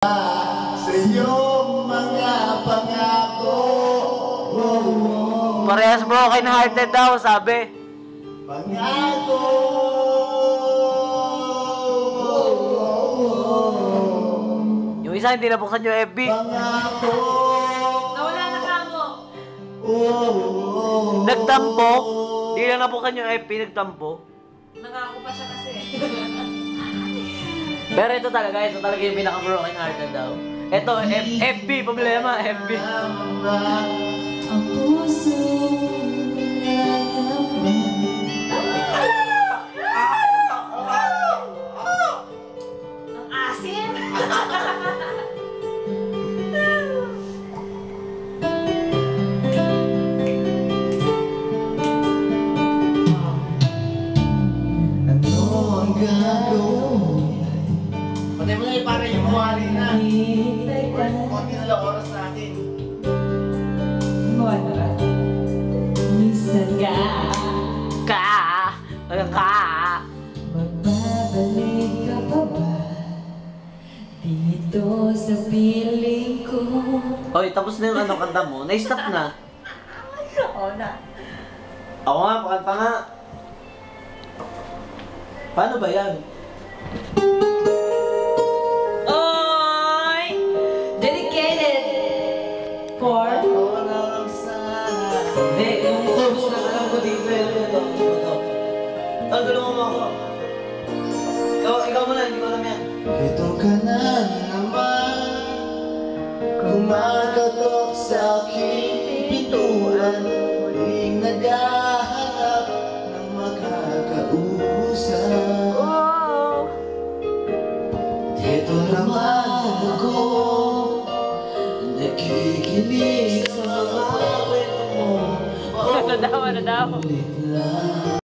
Sa iyong mga pangako. Parehas broken hearted daw, sabi. Pangako. Yung isa hindi nabuksan yung FB. Pangako. Nawala na ka mo. Nagtampo. Hindi lang nabuksan yung FB, nagtampo. Nangako pa siya kasi. Pero ito talaga yung pinaka-broken hearted daw. Ito, FB, problema, FB. Ang puso Ang asin. Ano ang gagawin? Patay mo na yung parang yung mawari na. Konti na lang oras natin. minsan magbabalik ka pa ba dito sa piling ko? Hoy, tapos na yung kanta mo. Na-stop na. Oo na. Ako nga, pakanta nga. Paano ba yan? Oy! Dedicated for Hindi, yung chorus na alam ko dito eh. Ito. Tulungan mo ako. Ikaw mo na, hindi ko alam yan. Ito ka na naman, kumakatok sa aking pintuan, muling naghahanap ng makakausap. Ito naman ako, nakikinig sa mga kwento mo. Ano daw? Ulit lang.